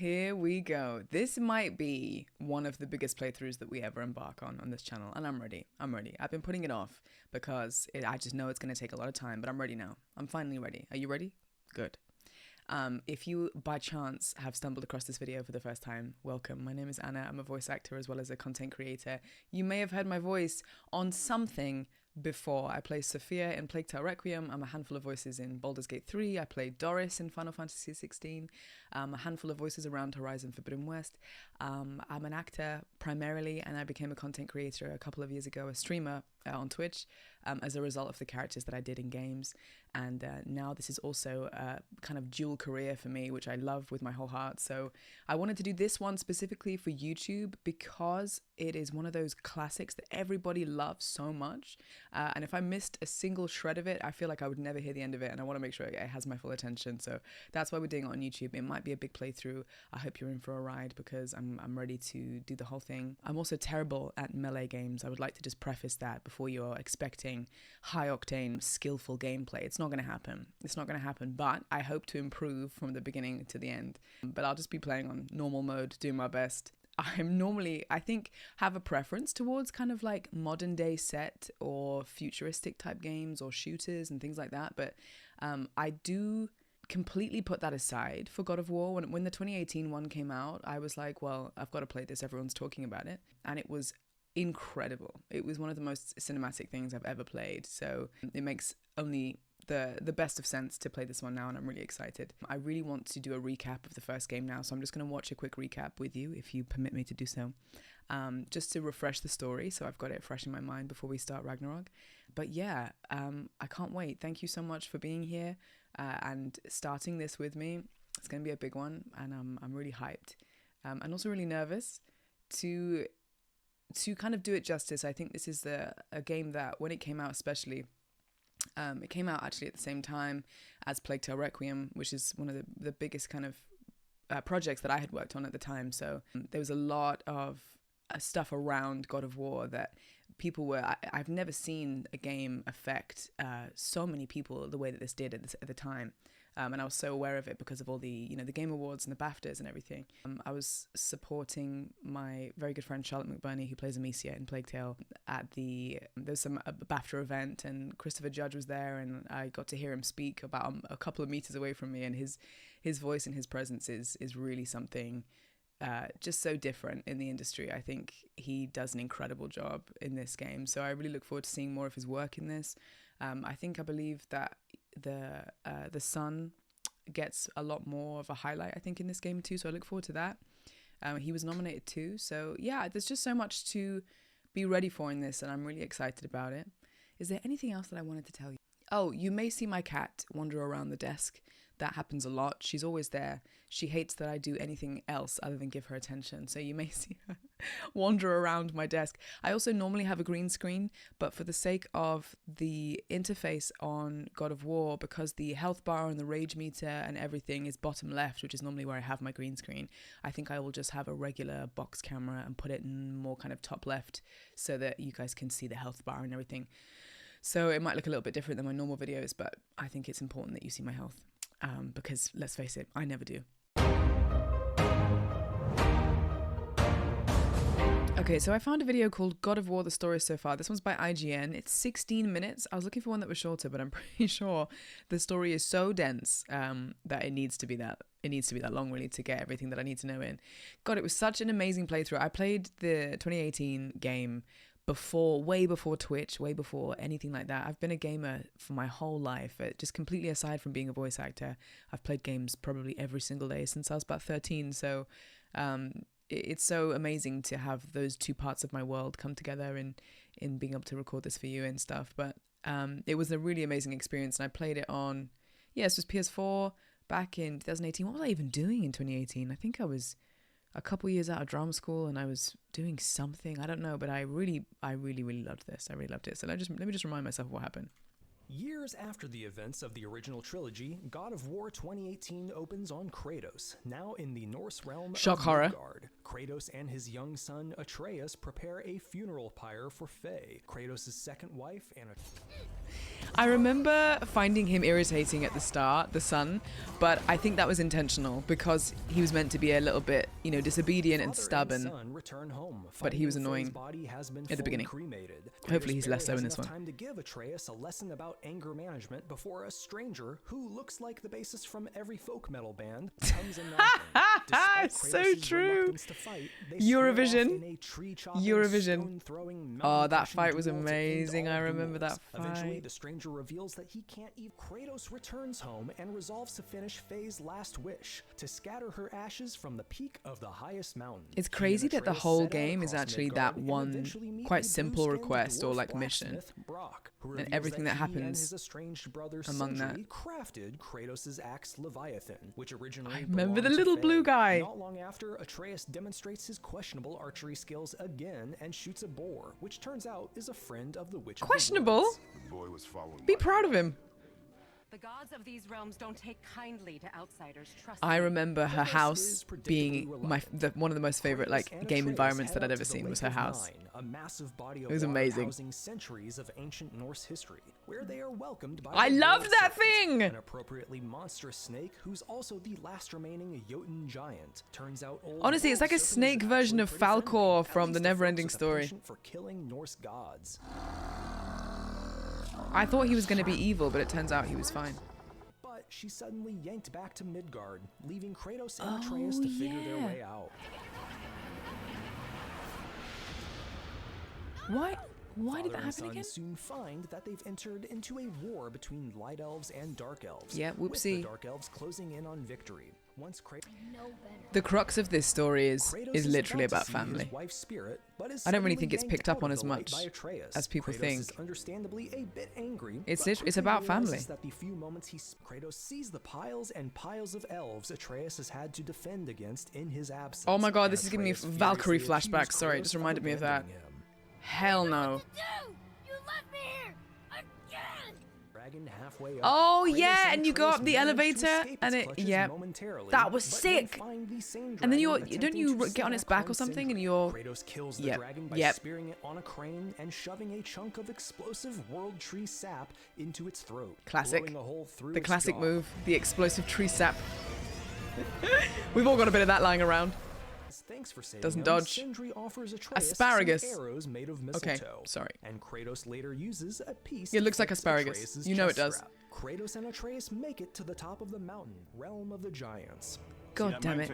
Here we go. This might be one of the biggest playthroughs that we ever embark on this channel, and I'm ready. I've been putting it off because I just know it's going to take a lot of time, but I'm ready now. I'm finally ready. Are you ready? Good. If you, by chance, have stumbled across this video for the first time, welcome. My name is Anna. I'm a voice actor as well as a content creator. You may have heard my voice on something before. I play Sophia in Plague Tale Requiem. I'm a handful of voices in Baldur's Gate 3. I played Doris in Final Fantasy 16. A handful of voices around Horizon Forbidden West. I'm an actor primarily, and I became a content creator a couple of years ago, a streamer on Twitch, as a result of the characters that I did in games. And now this is also a kind of dual career for me, which I love with my whole heart. So I wanted to do this one specifically for YouTube because it is one of those classics that everybody loves so much. And if I missed a single shred of it, I feel like I would never hear the end of it. And I want to make sure it has my full attention. So that's why we're doing it on YouTube. It might be a big playthrough. I hope you're in for a ride because I'm ready to do the whole thing. I'm also terrible at melee games. I would like to just preface that before you're expecting high octane, skillful gameplay. It's not going to happen. It's not going to happen, but I hope to improve from the beginning to the end. But I'll just be playing on normal mode, doing my best. I'm normally, I think, have a preference towards kind of like modern day set or futuristic type games or shooters and things like that. But I do completely put that aside for God of War. When the 2018 one came out, I was like, well, I've got to play this. Everyone's talking about it. And it was incredible. It was one of the most cinematic things I've ever played. So it makes only the best of sense to play this one now, and I'm really excited. I really want to do a recap of the first game now, so I'm just going to watch a quick recap with you, if you permit me to do so, just to refresh the story, so I've got it fresh in my mind before we start Ragnarök. But yeah, I can't wait. Thank you so much for being here and starting this with me. It's going to be a big one, and I'm really hyped and also really nervous to kind of do it justice. I think this is a game that when it came out especially, it came out actually at the same time as Plague Tale Requiem, which is one of the biggest kind of projects that I had worked on at the time. So there was a lot of stuff around God of War that people were, I've never seen a game affect so many people the way that this did at the time. And I was so aware of it because of all the, the Game Awards and the BAFTAs and everything. I was supporting my very good friend Charlotte McBurney, who plays Amicia in Plague Tale, at there's some BAFTA event, and Christopher Judge was there, and I got to hear him speak about a couple of meters away from me, and his voice and his presence is really something just so different in the industry. I think he does an incredible job in this game. So I really look forward to seeing more of his work in this. I believe that the son gets a lot more of a highlight, I think, in this game too. So I look forward to that. He was nominated too. So yeah, there's just so much to be ready for in this, and I'm really excited about it. Is there anything else that I wanted to tell you? Oh, you may see my cat wander around the desk. That happens a lot. She's always there. She hates that I do anything else other than give her attention. So you may see her wander around my desk. I also normally have a green screen, but for the sake of the interface on God of War, because the health bar and the rage meter and everything is bottom left, which is normally where I have my green screen, I think I will just have a regular box camera and put it in more kind of top left so that you guys can see the health bar and everything. So it might look a little bit different than my normal videos, but I think it's important that you see my health. Because let's face it, I never do. Okay, so I found a video called God of War, the story so far. This one's by IGN. It's 16 minutes. I was looking for one that was shorter, but I'm pretty sure the story is so dense that it needs to be that. It needs to be that long, really, to get everything that I need to know in. God, it was such an amazing playthrough. I played the 2018 game way before Twitch, way before anything like that. I've been a gamer for my whole life, just completely aside from being a voice actor. I've played games probably every single day since I was about 13. So it's so amazing to have those two parts of my world come together in being able to record this for you and stuff. But it was a really amazing experience, and I played it on, it was PS4 back in 2018. What was I even doing in 2018? I think I was a couple years out of drama school, and I was doing something, I don't know, but I really loved this. I really loved it. So let me just remind myself of what happened. Years after the events of the original trilogy, God of War 2018 opens on Kratos, now in the Norse realm Shock of horror. Midgard. Kratos and his young son Atreus prepare a funeral pyre for Faye, Kratos' second wife and I remember finding him irritating at the start, the son, but I think that was intentional because he was meant to be a little bit, you know, disobedient and stubborn. But he was annoying at the beginning. Hopefully he's less so in this one. Time to give Atreus a lesson about anger management before a stranger who looks like the bassist from every folk metal band comes in. So true. Eurovision. Oh, that fight was amazing. I remember that fight. Eventually, the stranger reveals that he can't even. Kratos returns home and resolves to finish Faye's last wish, to scatter her ashes from the peak of the highest mountain. It's crazy that the whole game is actually that one quite simple request or like mission, and everything that happens among that. Crafted Kratos' axe Leviathan, which originally I remember the little blue guy. Not long after, Atreus demonstrates his questionable archery skills again and shoots a boar, which turns out is a friend of the Witch. Questionable? Be proud of him. The gods of these realms don't take kindly to outsiders. I remember her house being one of the most favorite like game environments that I'd ever seen was her house. A massive body of it was amazing. Housing centuries of ancient Norse history, where they are welcomed by I love that thing! An appropriately monstrous snake who's also the last remaining Jotun giant. Turns out honestly, it's like a snake version of Falkor from the Neverending Story. For killing Norse gods. I thought he was going to be evil, but it turns out he was fine. But she's suddenly yanked back to Midgard, leaving Kratos and Atreus to figure their way out. Why did that happen again? Soon find that they've entered into a war between light elves and dark elves. Yeah, whoopsie. With the dark elves closing in on victory. Once the crux of this story is literally about family. Spirit, I don't really think it's picked up on as much as people think. Understandably a bit angry, it's about family. That the few moments Kratos sees the piles and piles of elves Atreus has had to defend against in his absence. Oh my god, this is giving me Valkyrie flashbacks. Sorry, it just reminded me of that. Hell no. You left me here again. Oh yeah, and you go up the elevator and that was sick. And then don't you get on its back or something and you're Kratos kills the dragon by spearing it on a crane and shoving a chunk of explosive world tree sap into its throat. Classic. The classic move, the explosive tree sap. We've all got a bit of that lying around. Thanks for saving Doesn't dodge. Sindri offers Atreus asparagus. Some arrows made of mistletoe. Okay, sorry. And Kratos later uses a piece. It looks like asparagus. You know it does. Strap. Kratos and Atreus make it to the top of the mountain, realm of the giants. God damn it.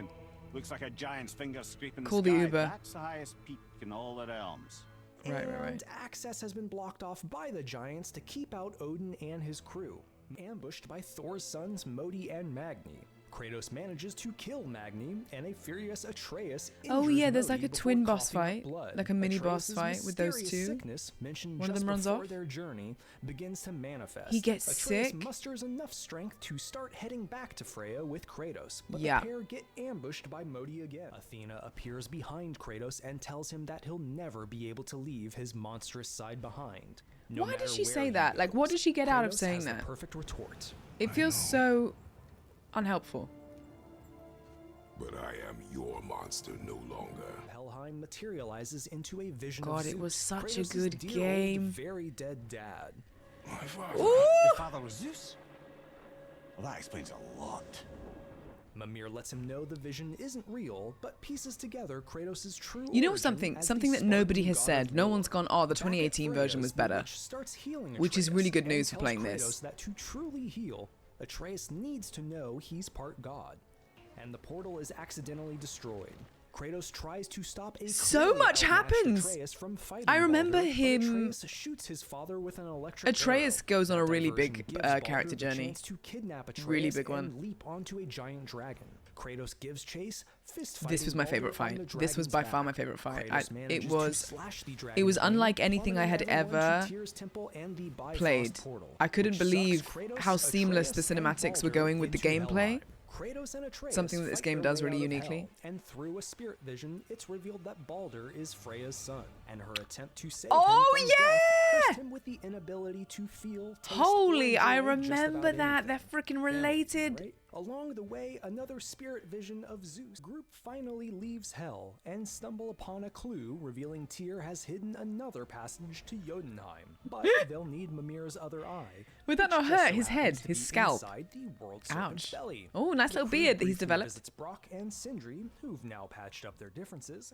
Looks like a giant's finger scraping Call the the sky. Uber. That's the highest peak in all the realms. Right. Access has been blocked off by the giants to keep out Odin and his crew, ambushed by Thor's sons Modi and Magni. Kratos manages to kill Magni, and a furious Atreus there's like a twin boss fight, like a mini boss fight with those two. One of them runs off. Their journey begins to manifest. He gets Atreus sick. musters enough strength to start heading back to Freya with Kratos, but the pair get ambushed by Modi again. Athena appears behind Kratos and tells him that he'll never be able to leave his monstrous side behind. Why does she say that? Like, what does she get out of saying that? Perfect retort. It feels so unhelpful. But I am your monster no longer. Helheim materializes into a vision of God, Zeus, it was such a Kratos' good dear game. old, very dead dad. My father. Your father was Zeus? Well, that explains a lot. Mimir lets him know the vision isn't real, but pieces together Kratos' true You know origin something that nobody has said. No one's gone, oh, the 2018 version was better. Which is really good news for playing this. That to truly heal, Atreus needs to know he's part god. And the portal is accidentally destroyed. Kratos tries to stop a so much happens. I remember him. Shoots his father with an electric Atreus goes on a really big character journey. To kidnap Atreus really big one. And leap onto a giant dragon. Kratos gives chase. This was my favorite fight. This was by far my favorite fight. It was unlike anything I had ever played. I couldn't believe how seamless the cinematics were going with the gameplay. Something that this game does really uniquely. And through a spirit vision, it's revealed that Baldur is Freya's son, and her attempt to save oh him from death cursed him with the inability to feel, taste, Holy, or I enjoy just remember about that. anything. They're freaking Family, related. right? Along the way, another spirit vision of Zeus group finally leaves Hell and stumble upon a clue revealing Tyr has hidden another passage to Jotunheim. But they'll need Mimir's other eye. Would that which not just hurt so his head, happens to his be scalp? inside the world serpent's Ouch. belly. Oh, nice The little crew beard that he's briefly developed. visits Brock and Sindri, who've now patched up their differences.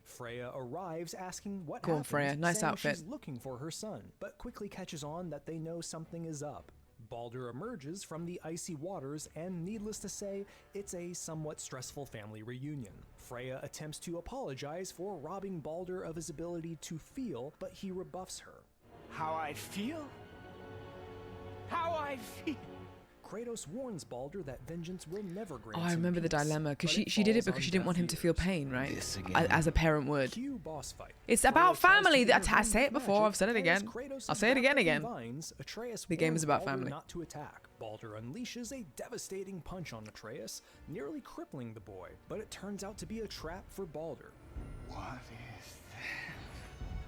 Freya arrives asking what Go on, happened, Freya. Nice saying outfit. she's looking for her son, but quickly catches on that they know something is up. Baldur emerges from the icy waters, and needless to say, it's a somewhat stressful family reunion. Freya attempts to apologize for robbing Baldur of his ability to feel, but he rebuffs her. How I feel? How I feel? Kratos warns Baldur that vengeance will never grant Oh, I him remember the peace, dilemma because but she did it falls because on she didn't deaf want him to feel ears. pain, right? This again. As a parent would. Cue boss fight. It's Freya about tries to family. intervene I say it with before. magic, I've said it and as again. Kratos I'll is say it again, wrapped up in again. vines, Atreus The game warns is about Baldur family. not to attack. Baldur unleashes a devastating punch on Atreus, nearly crippling the boy, but it turns out to be a trap for Baldur. What is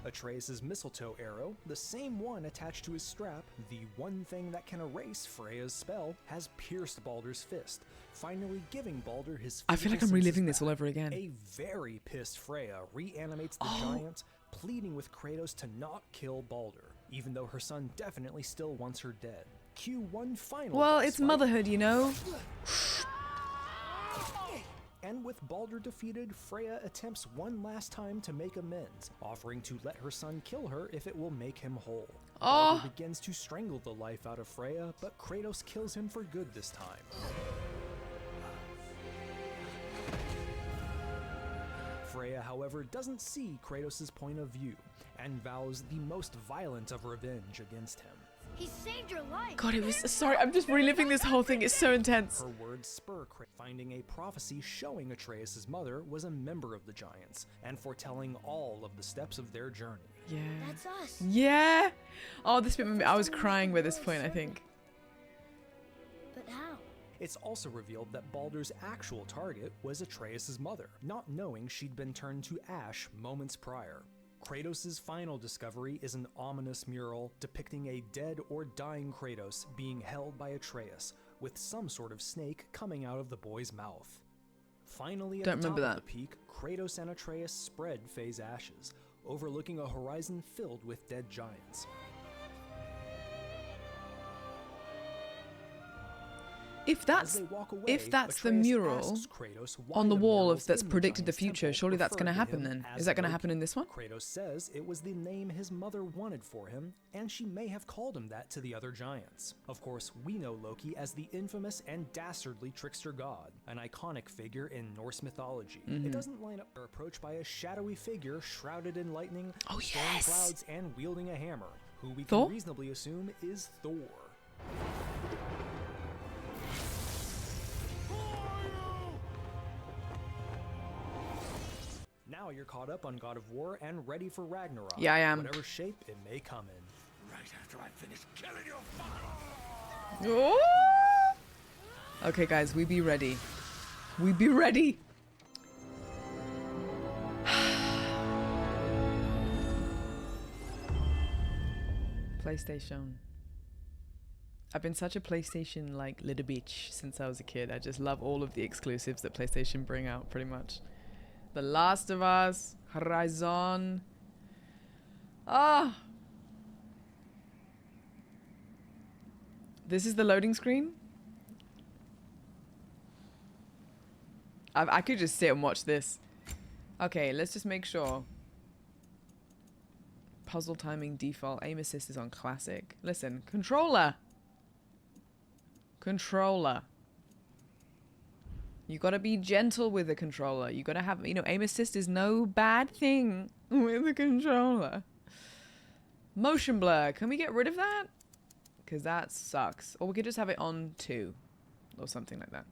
Atreus' mistletoe arrow, the same one attached to his strap, the one thing that can erase Freya's spell, has pierced Baldur's fist, finally giving Baldur his I feel like I'm physical reliving senses this all back. over again. A very pissed Freya reanimates the Oh. giant, pleading with Kratos to not kill Baldur, even though her son definitely still wants her dead. Cue one final Well, boss it's fight, motherhood, you know. and with Baldur defeated, Freya attempts one last time to make amends, offering to let her son kill her if it will make him whole. Oh. Baldur begins to strangle the life out of Freya, but Kratos kills him for good this time. Freya, however, doesn't see Kratos' point of view, and vows the most violent of revenge against him. He saved your life. God, it was. Sorry, I'm just reliving this whole thing. It's so intense. Her words spur Kratos, finding a prophecy showing Atreus' mother was a member of the Giants, and foretelling all of the steps of their journey. Yeah. That's us. Yeah. Oh, this bit. I was crying by this point, I think. But how? It's also revealed that Baldur's actual target was Atreus' mother, not knowing she'd been turned to ash moments prior. Kratos' final discovery is an ominous mural depicting a dead or dying Kratos being held by Atreus, with some sort of snake coming out of the boy's mouth. Finally, at Don't the top remember of the peak, Kratos and Atreus spread Faye's ashes, overlooking a horizon filled with dead giants. If As that's they walk away, if that's the Atreus mural asks Kratos why on the wall murals of that's in the predicted the Giants' future, temple surely that's going to referred happen him then. as Is that going to Loki. happen in this one? Kratos says it was the name his mother wanted for him, and she may have called him that to the other giants. Of course, we know Loki as the infamous and dastardly trickster god, an iconic figure in Norse mythology. It doesn't line up or approached by a shadowy figure shrouded in lightning, Oh, storm yes! clouds, and wielding a hammer, who we Thor? can reasonably assume is Thor. Now you're caught up on God of War and ready for Ragnarok. Yeah, I am. Whatever shape it may come in. Right after I finish killing your father. Oh! Okay, guys, we be ready. We be ready. PlayStation. I've been such a PlayStation like little bitch since I was a kid. I just love all of the exclusives that PlayStation bring out, pretty much. The Last of Us, Horizon. Ah. This is the loading screen. I could just sit and watch this. Okay, let's just make sure. Puzzle timing default. Aim assist is on classic. Listen, controller. Controller. You gotta be gentle with the controller. You gotta have, aim assist is no bad thing with the controller. Motion blur. Can we get rid of that? Because that sucks. Or we could just have it on 2 or something like that.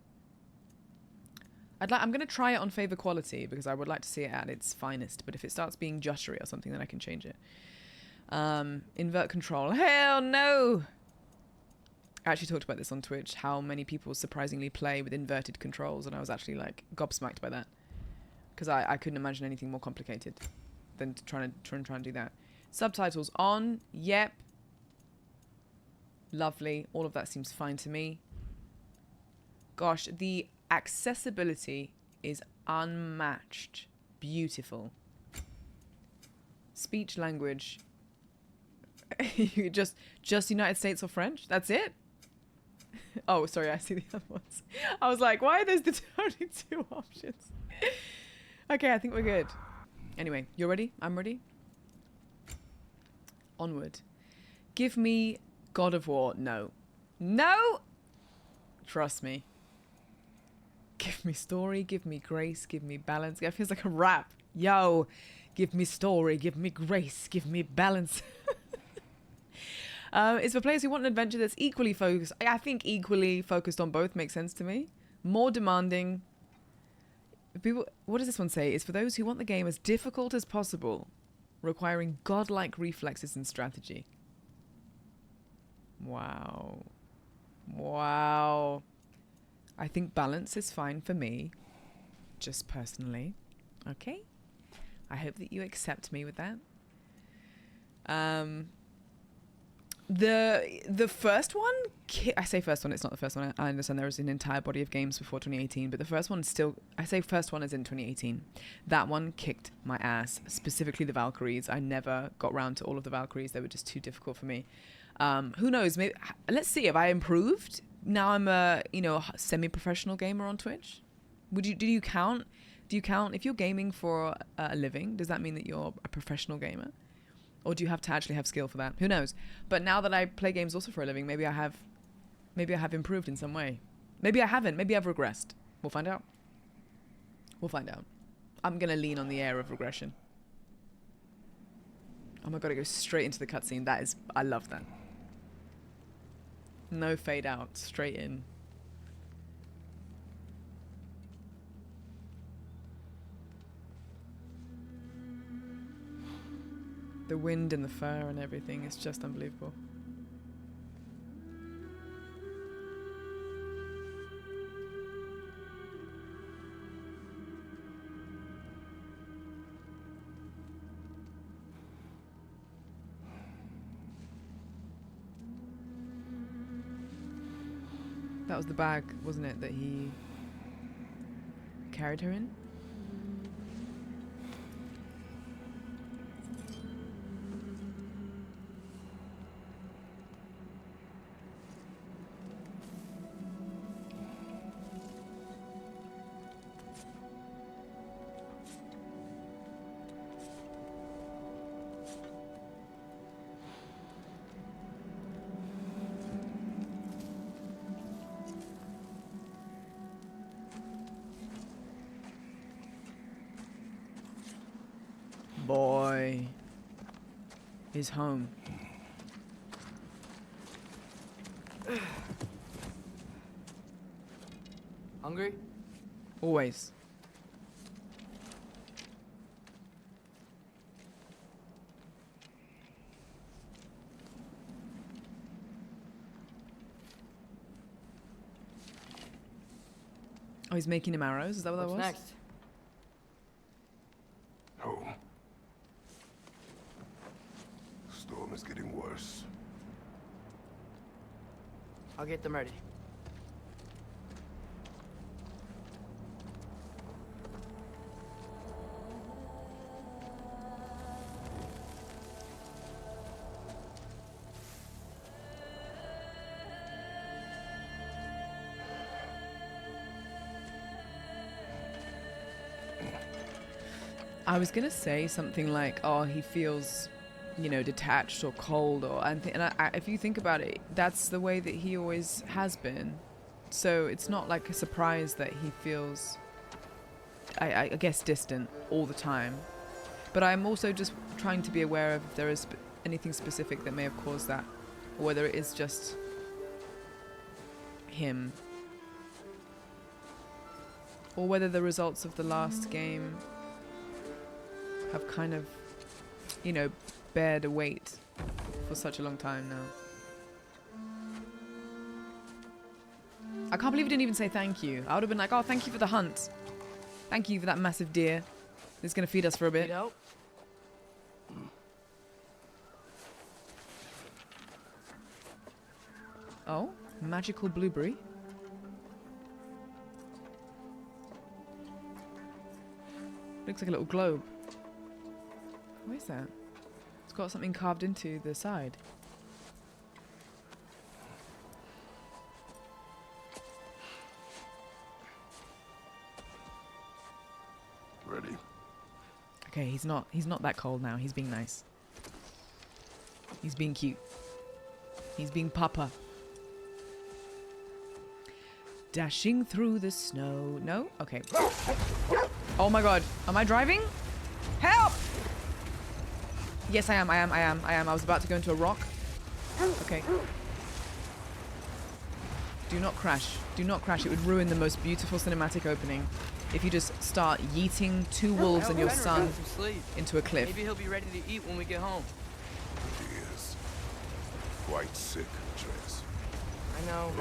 I'm going to try it on favor quality because I would like to see it at its finest. But if it starts being juddery or something, then I can change it. Invert control. Hell no! I actually talked about this on Twitch, how many people surprisingly play with inverted controls. And I was actually like gobsmacked by that. Because I couldn't imagine anything more complicated than trying to do that. Subtitles on. Yep. Lovely. All of that seems fine to me. Gosh, the accessibility is unmatched. Beautiful. Speech language. You just United States or French? That's it? Oh, sorry, I see the other ones. I was like, why are there only 2 options? Okay, I think we're good. Anyway, you're ready? I'm ready. Onward. Give me God of War. No. No! Trust me. Give me story, give me grace, give me balance. It feels like a rap. Yo, give me story, give me grace, give me balance. It's for players who want an adventure that's equally focused. I think equally focused on both makes sense to me. More demanding. People, what does this one say? It's for those who want the game as difficult as possible, requiring godlike reflexes and strategy. Wow. Wow. I think balance is fine for me, just personally. Okay. I hope that you accept me with that. The first one, I say first one, it's not the first one. I understand there was an entire body of games before 2018, but the first one still, I say first one as in 2018. That one kicked my ass, specifically the Valkyries. I never got round to all of the Valkyries. They were just too difficult for me. Who knows? Maybe let's see. Have I improved? Now I'm a semi-professional gamer on Twitch. Do you count? Do you count if you're gaming for a living? Does that mean that you're a professional gamer, or do you have to actually have skill for that? Who knows? But now that I play games also for a living, maybe I have improved in some way. Maybe I haven't. Maybe I've regressed. We'll find out. We'll find out. I'm gonna lean on the air of regression. Oh my god! I go straight into the cutscene. That is, I love that. No fade out, straight in. The wind and the fur and everything is just unbelievable. That was the bag, wasn't it, that he carried her in? Boy is home. Hungry? Always. Oh, he's making him arrows? Is that what that was? What's next? Home. Storm is getting worse. I'll get them ready. I was gonna say something like, "Oh, he feels, detached or cold," if you think about it, that's the way that he always has been. So it's not like a surprise that he feels, I guess, distant all the time. But I'm also just trying to be aware of if there is anything specific that may have caused that, or whether it is just him, or whether the results of the last game have kind of, bared a weight for such a long time now. I can't believe he didn't even say thank you. I would have been like, "Oh, thank you for the hunt. Thank you for that massive deer. It's going to feed us for a bit." Oh, magical blueberry. Looks like a little globe. What is that? It's got something carved into the side. Ready? Okay, he's not that cold now. He's being nice. He's being cute. He's being papa. Dashing through the snow. No? Okay. Oh my god. Am I driving? Help! Yes, I am. I was about to go into a rock. Okay. Do not crash. Do not crash. It would ruin the most beautiful cinematic opening if you just start yeeting two wolves and your son into a cliff. Maybe he'll be ready to eat when we get home. He is. Quite sick, Trace. I know,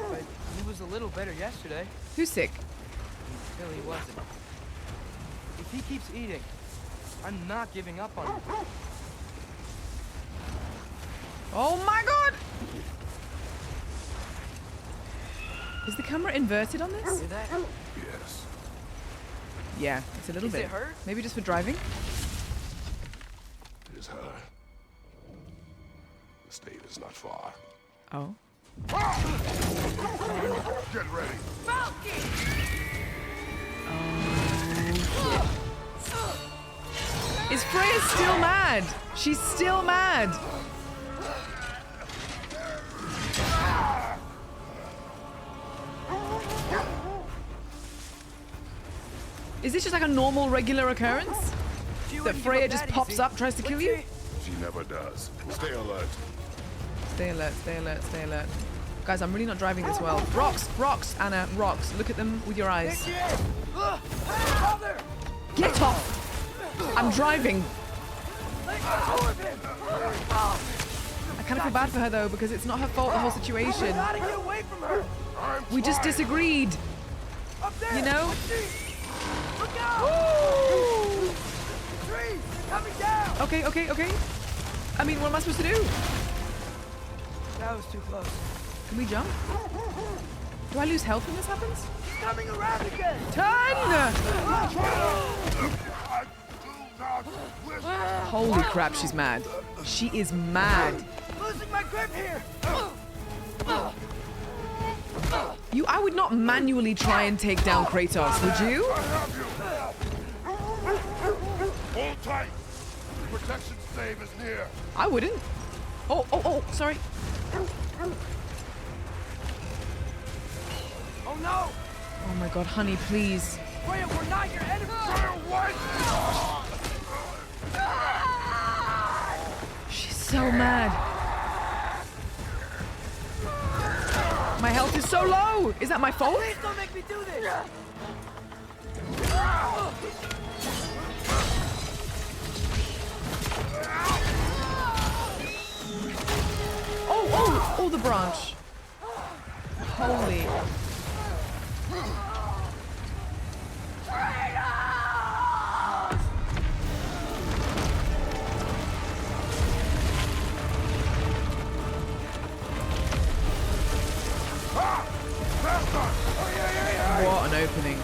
but he was a little better yesterday. Who's sick? Until he wasn't. If he keeps eating, I'm not giving up on him. Oh my god! Is the camera inverted on this? See that? Yes. Yeah, it's a little Does bit. it hurt? Maybe just for driving? It is her. The state is not far. Oh. Get ready. Is Freya still mad? She's still mad. Is this just like a normal, regular occurrence? That Freya just pops up, tries to kill you? She never does. Stay alert. Stay alert, stay alert, stay alert. Guys, I'm really not driving this well. Rocks, rocks, Anna, rocks. Look at them with your eyes. Get off! I'm driving. I kind of feel bad for her though, because it's not her fault, the whole situation. We just disagreed. You know? Okay, okay, okay. I mean, what am I supposed to do? That was too close. Can we jump? Do I lose health when this happens? He's coming around again. Turn! Holy crap, she's mad. She is mad. Losing my grip here. I would not manually try and take down Kratos, would you? Hold tight. Protection stave is near. I wouldn't. Oh, sorry. Oh no! Oh my god, honey, please. Freya, we're not your enemy. She's so mad. My health is so low. Is that my fault? Please don't make me do this. Oh, the branch. Holy. What an opening.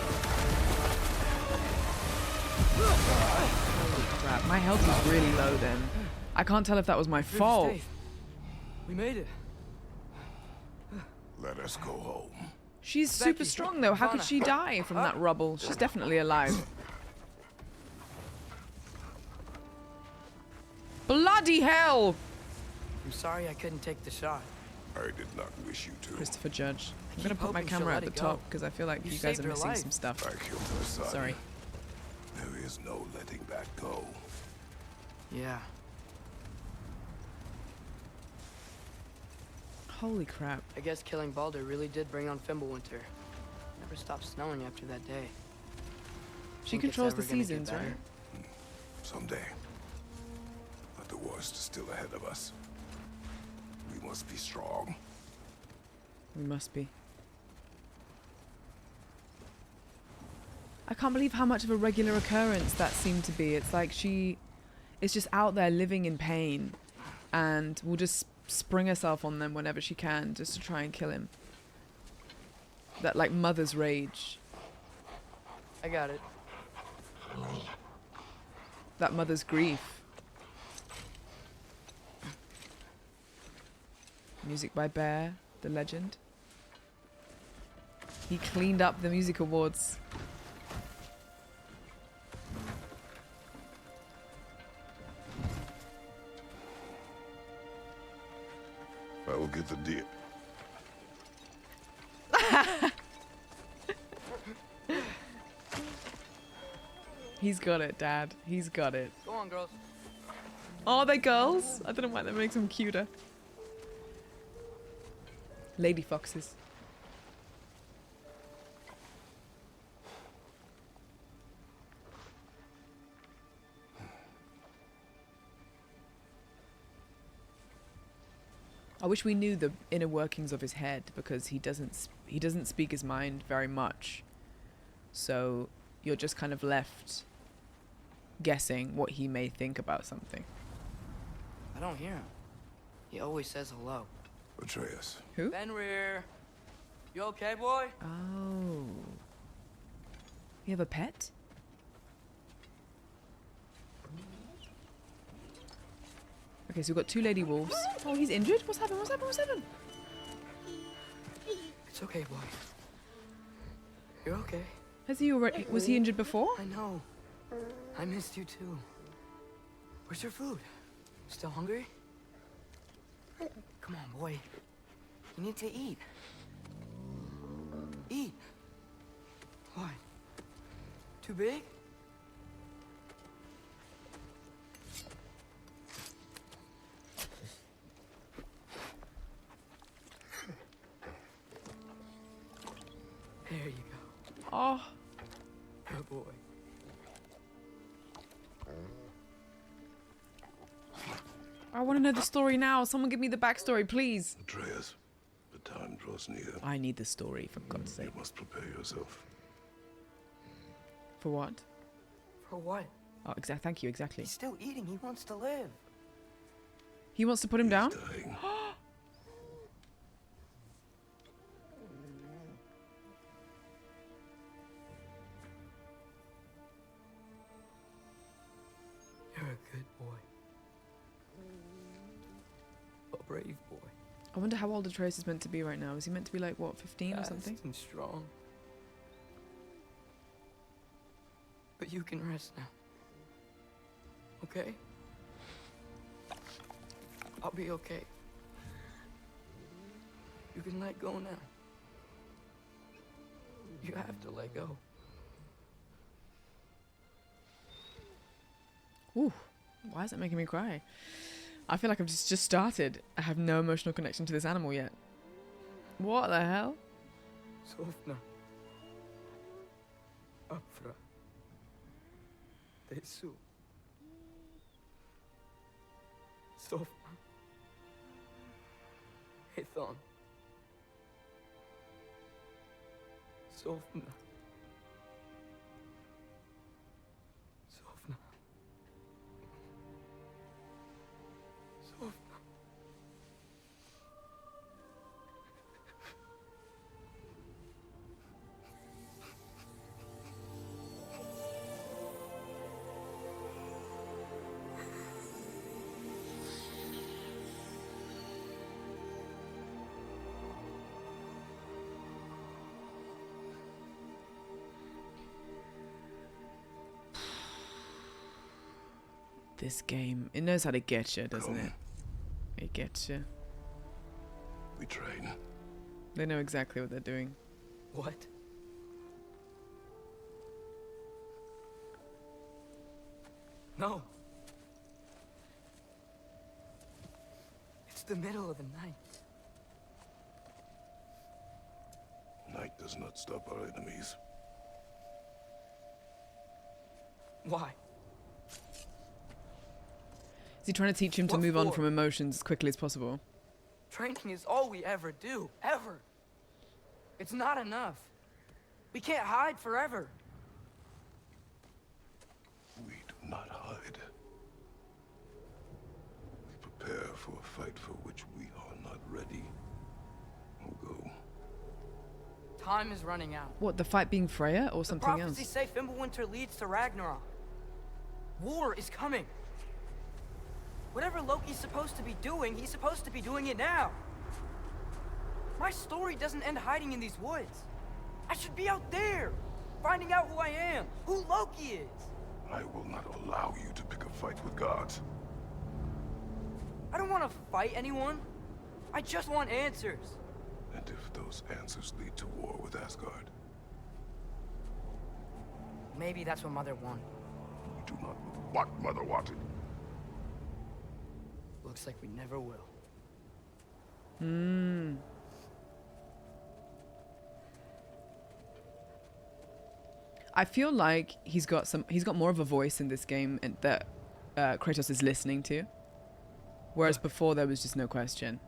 Holy crap, my health was really low then. I can't tell if that was my fault. We made it. Let us go home. She's super strong though. How could she die from that rubble? She's definitely alive. Bloody hell! I'm sorry I couldn't take the shot. I did not wish you to. Christopher Judge. I'm gonna keep put my hoping she'll camera at let the it go. top because I feel like you guys saved are her missing life. some stuff. I killed her son. Sorry. There is no letting that go. Yeah. Holy crap. I guess killing Baldur really did bring on Fimbulwinter. Never stopped snowing after that day. She Think it's controls the ever gonna get seasons, better? right? Someday. But the worst is still ahead of us. We must be strong. We must be. I can't believe how much of a regular occurrence that seemed to be. It's like she is just out there living in pain and will just spring herself on them whenever she can, just to try and kill him. That, like, mother's rage. I got it. That mother's grief. Music by Bear, the legend. He cleaned up the music awards. I will get the deal. He's got it, Dad. He's got it. Go on, girls. Oh, they're girls? I don't know why that makes them cuter. Lady foxes. I wish we knew the inner workings of his head, because he doesn't speak his mind very much. So you're just kind of left guessing what he may think about something. I don't hear him. He always says hello. Atreus. Who? Fenrir. You okay, boy? Oh. You have a pet? Okay, so we've got two lady wolves. Oh, he's injured? What's happened? What's happened? What's happened? It's okay, boy. You're okay. Has he already... Was he injured before? I know. I missed you too. Where's your food? Still hungry? Come on, boy. You need to eat. Eat. Why? Too big? There you go. Oh. Good boy. I want to know the story now. Someone give me the backstory, please. Atreus, the time draws near. I need the story, for God's sake. You must prepare yourself. For what? For what? Oh, thank you, exactly. He's still eating. He wants to live. He wants to put him down? Dying. You're a good boy. A brave boy. I wonder how old Atreus is meant to be right now. Is he meant to be like, what, 15 or something? Fast and strong. But you can rest now. Okay? I'll be okay. You can let go now. You have to let go. Ooh, why is that making me cry? I feel like I've just started. I have no emotional connection to this animal yet. What the hell? Sofna. Afra. Tesu. Sofna. Hethon. Sofna. Sofna. Sofna. This game, it knows how to get you, doesn't Come. it? It gets you. We train. They know exactly what they're doing. What? No. It's the middle of the night. Night does not stop our enemies. Why? Is he trying to teach him to What move on for? from emotions as quickly as possible? Training is all we ever do. Ever. It's not enough. We can't hide forever. We do not hide. We prepare for a fight for which we time is running out. What, the fight being Freya or The something prophecies else? say Fimbulwinter leads to Ragnarok. War is coming. Whatever Loki's supposed to be doing, he's supposed to be doing it now. My story doesn't end hiding in these woods. I should be out there, finding out who I am, who Loki is. I will not allow you to pick a fight with gods. I don't want to fight anyone. I just want answers. And if those answers lead to war with Asgard, Maybe that's what Mother wanted. we do not know what Mother wanted. Looks like we never will. I feel like he's got more of a voice in this game and that Kratos is listening to. Whereas before there was just no question.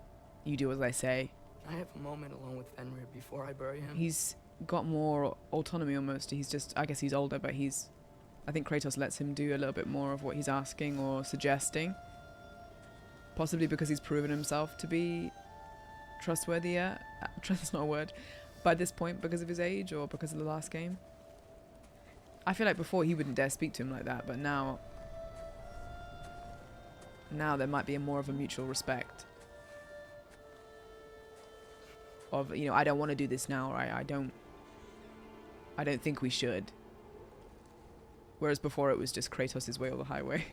You do as I say. I have a moment alone with Fenrir before I bury him. He's got more autonomy almost. He's just, I guess he's older, but I think Kratos lets him do a little bit more of what he's asking or suggesting. Possibly because he's proven himself to be trustworthy. Trust is not a word. By this point, because of his age or because of the last game. I feel like before he wouldn't dare speak to him like that, but now there might be more of a mutual respect. Of, you know, I don't want to do this now, or I don't think we should. Whereas before it was just Kratos' way or the highway.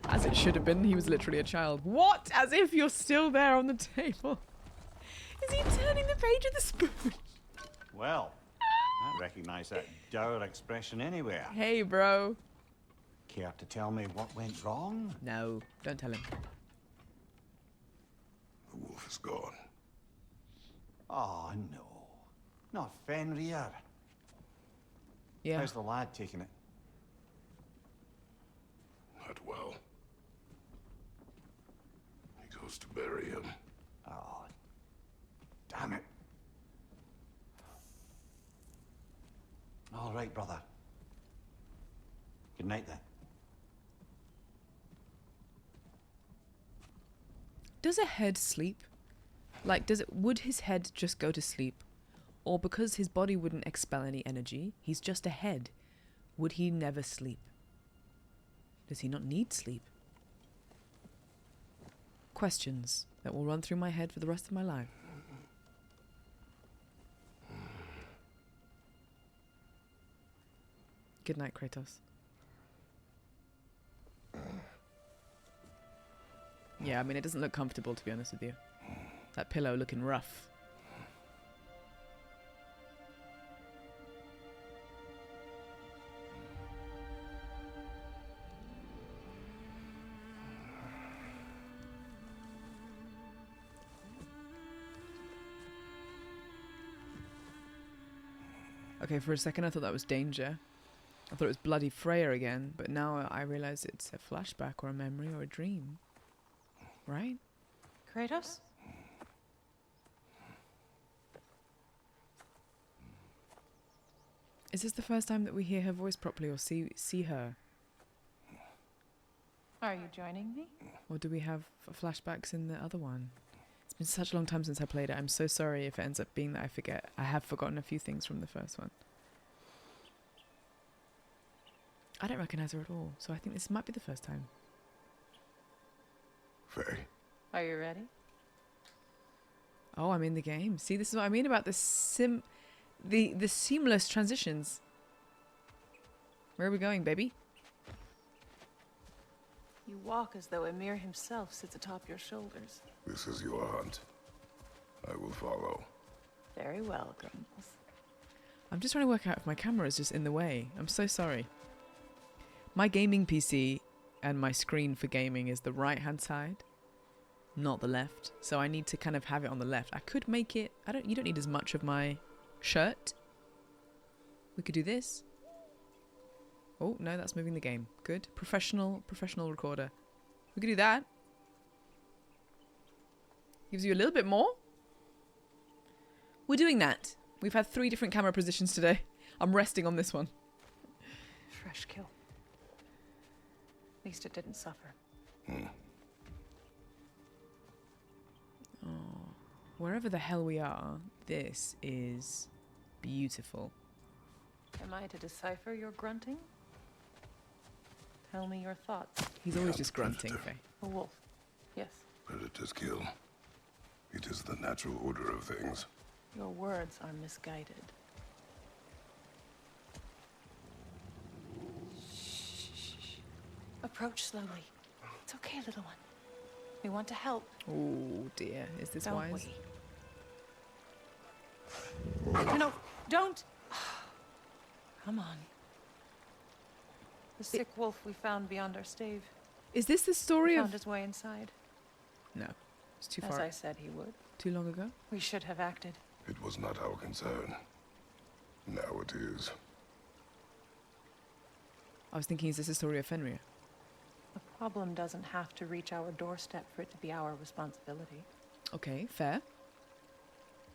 As it should have been. He was literally a child. What? As if you're still there on the table. Is he turning the page with a spoon? Well, I recognize that dour expression anywhere. Hey, bro. Care to tell me what went wrong? No, don't tell him. The wolf is gone. Oh, no. Not Fenrir. Yeah. How's the lad taking it? Not well. He goes to bury him. Oh, damn it. All right, brother. Good night, then. Does a head sleep? Like, would his head just go to sleep? Or because his body wouldn't expel any energy, he's just a head, would he never sleep? Does he not need sleep? Questions that will run through my head for the rest of my life. Good night, Kratos. Yeah, I mean, it doesn't look comfortable, to be honest with you. That pillow looking rough. Okay, for a second I thought that was danger. I thought it was bloody Freya again, but now I realize it's a flashback or a memory or a dream. Right? Kratos? Is this the first time that we hear her voice properly or see her? Are you joining me? Or do we have flashbacks in the other one? It's been such a long time since I played it. I'm so sorry if it ends up being that I forget. I have forgotten a few things from the first one. I don't recognize her at all, so I think this might be the first time. Faye. Are you ready? Oh, I'm in the game. See, this is what I mean about the seamless transitions. Where are we going, baby? You walk as though Emir himself sits atop your shoulders. This is your hunt. I will follow. Very well, Grumbles. I'm just trying to work out if my camera is just in the way. I'm so sorry. My gaming PC and my screen for gaming is the right-hand side, not the left. So I need to kind of have it on the left. I could make it... You don't need as much of my shirt. We could do this. Oh, no, that's moving the game. Good. Professional recorder. We could do that. Gives you a little bit more. We're doing that. We've had 3 different camera positions today. I'm resting on this one. Fresh kill. At least it didn't suffer. Oh, wherever the hell we are, this is Beautiful. Am I to decipher your grunting? Tell me your thoughts. He's We always are just the grunting. predator. Faye. A wolf. Yes. Predators kill. It is the natural order of things. Your words are misguided. Shh. Approach slowly. It's okay, little one. We want to help. Oh dear, is this Don't wise? we? No, don't! Come on. The sick wolf we found beyond our stave Is this the story found of? his way inside, No, it's too as far. I said he would. Too long ago. We should have acted. It was not our concern. Now it is. I was thinking, is this the story of Fenrir? The problem doesn't have to reach our doorstep for it to be our responsibility. Okay, fair.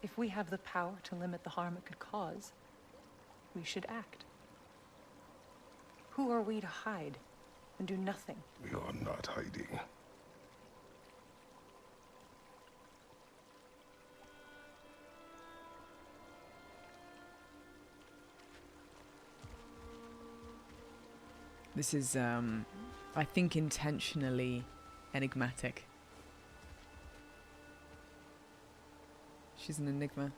If we have the power to limit the harm it could cause, we should act. Who are we to hide and do nothing? We are not hiding. This is, I think, intentionally enigmatic. She's an enigma.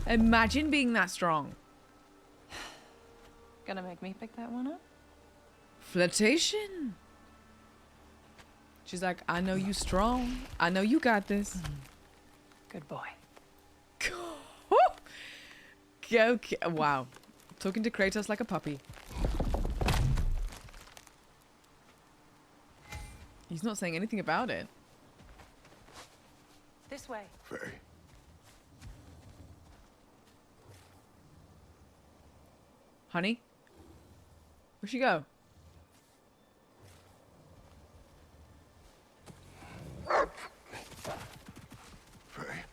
Imagine being that strong. Gonna make me pick that one up? Flirtation. She's like, I know you strong. I know you got this. Good boy. Go. Wow. Talking to Kratos like a puppy. He's not saying anything about it. This way. Faye. Honey? Where'd she go? Faye.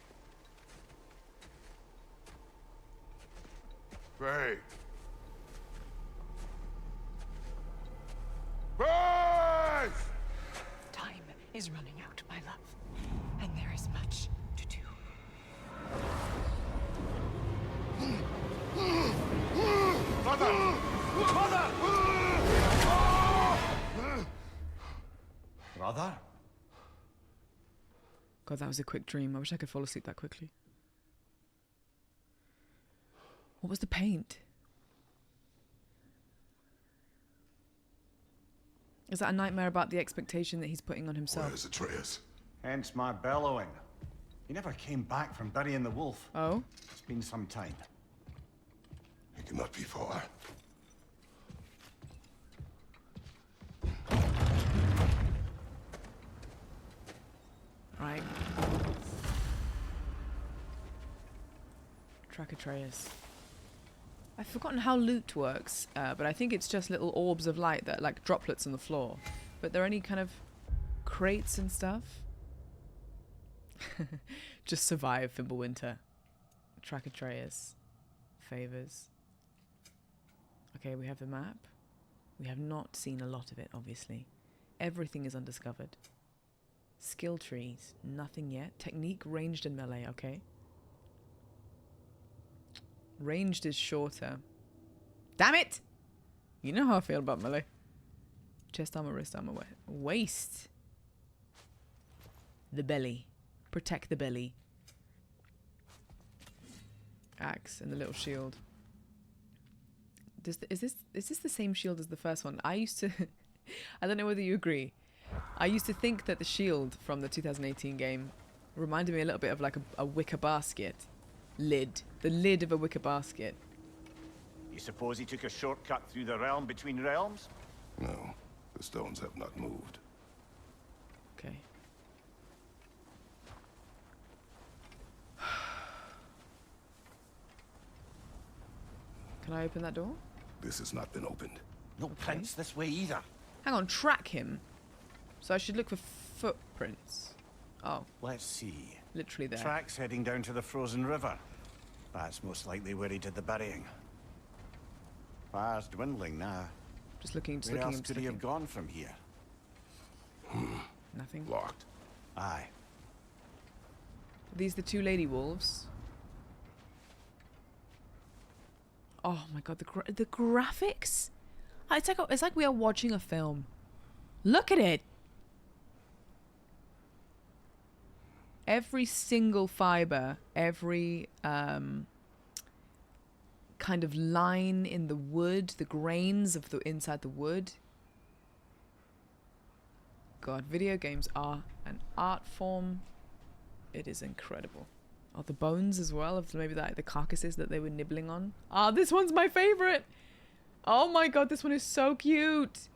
Faye. Faye! Time is running out, my love. And there is much to do. Mother! Mother! Brother? God, that was a quick dream. I wish I could fall asleep that quickly. What was the paint? Is that a nightmare about the expectation that he's putting on himself? Where is Atreus? Hence my bellowing. He never came back from burying the wolf. Oh? It's been some time. He cannot be far. Right. Track Atreus. I've forgotten how loot works, but I think it's just little orbs of light that are like droplets on the floor. But there any kind of crates and stuff? Just survive Fimbulwinter. Track Atreus. Favors. Okay, we have the map. We have not seen a lot of it, obviously. Everything is undiscovered. Skill trees, nothing yet. Technique, ranged and melee, okay. Ranged is shorter. Damn it! You know how I feel about melee. Chest armor, wrist armor, waist. The belly. Protect the belly. Axe and the little shield. Is this the same shield as the first one? I used to... I don't know whether you agree. I used to think that the shield from the 2018 game reminded me a little bit of like a wicker basket. Lid. The lid of a wicker basket. You suppose he took a shortcut through the realm between realms? No, the stones have not moved. Okay. Can I open that door? This has not been opened. No prints this way either. Hang on, track him. So I should look for footprints. Oh, Let's see. literally there. Tracks heading down to the frozen river. That's most likely where he did the burying. Fire's dwindling now. Just looking, Where else just could he have looking. gone from here? nothing. Locked. Aye. Are these the two lady wolves? Oh my god, the graphics! It's like we are watching a film. Look at it! Every single fiber, every kind of line in the wood, the grains of the inside the wood. God, video games are an art form. It is incredible. Oh, the bones as well of maybe the carcasses that they were nibbling on. Ah, this one's my favorite. Oh my god, this one is so cute.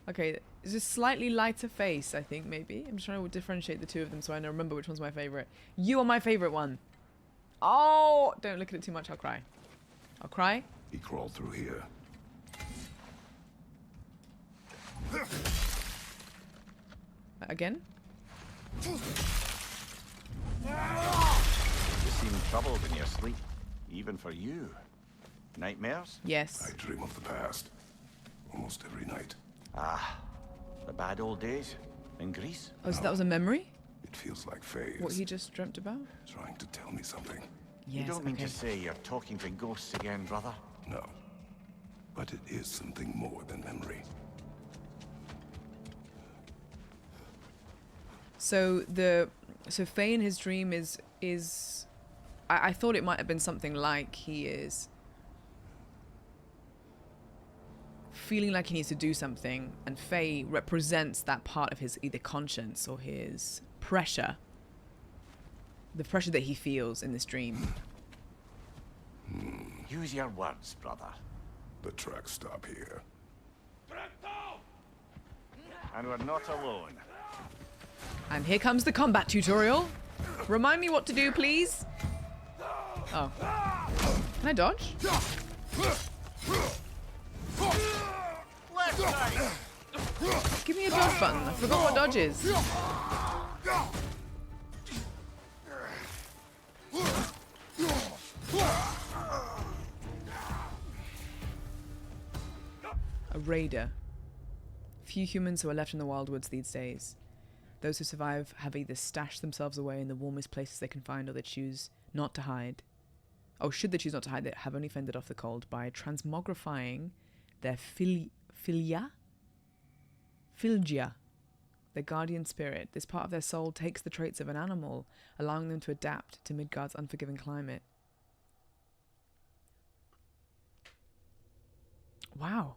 Okay, it's just slightly lighter face, I think, maybe. I'm just trying to differentiate the two of them so I remember which one's my favorite. You are my favorite one. Oh, don't look at it too much. I'll cry. I'll cry. He crawled through here. Again? You seem troubled in your sleep, even for you. Nightmares? Yes. I dream of the past. Almost every night. Ah, the bad old days in Greece. Oh, so that was a memory? It feels like Faye What is he just dreamt about? trying to tell me something. Yes, You don't mean okay. to say you're talking to ghosts again, brother? No. But it is something more than memory. So Faye in his dream is I thought it might have been something like he is feeling like he needs to do something, and Faye represents that part of his either conscience or his pressure. The pressure that he feels in this dream. Use your words, brother. The tracks stop here. And we're not alone. And here comes the combat tutorial. Remind me what to do, please. Oh. Can I dodge? Left side! Give me a dodge button. I forgot what dodge is. A raider. Few humans who are left in the wild woods these days. Those who survive have either stashed themselves away in the warmest places they can find, or they choose not to hide. Oh, should they choose not to hide, they have only fended off the cold by transmogrifying their Filgia, their guardian spirit. This part of their soul takes the traits of an animal, allowing them to adapt to Midgard's unforgiving climate. Wow.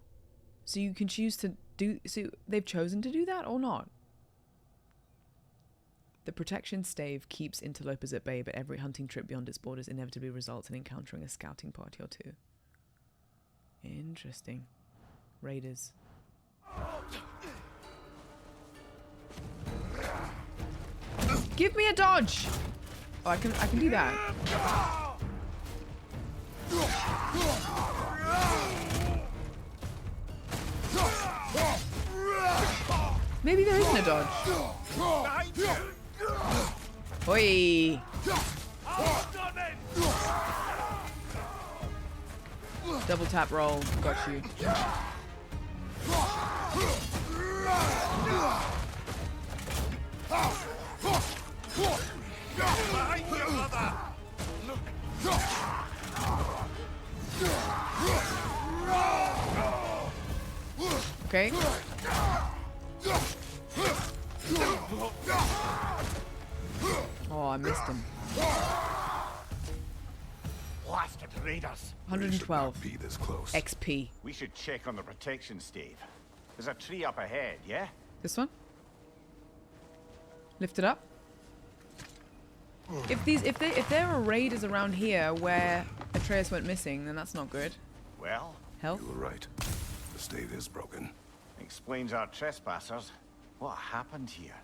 So you can choose to do... So they've chosen to do that or not? The protection stave keeps interlopers at bay, but every hunting trip beyond its borders inevitably results in encountering a scouting party or two. Interesting. Raiders. Give me a dodge! Oh, I can do that. Maybe there isn't a dodge. Oi! Double tap roll. Got you. Okay. Oh, I missed him. Blasted raiders. 112 Be this close. XP. We should check on the protection stave. There's a tree up ahead, yeah? This one? Lift it up. If there are raiders around here where Atreus went missing, then that's not good. Well, Health? You were right. The stave is broken. explains our trespassers. What happened here?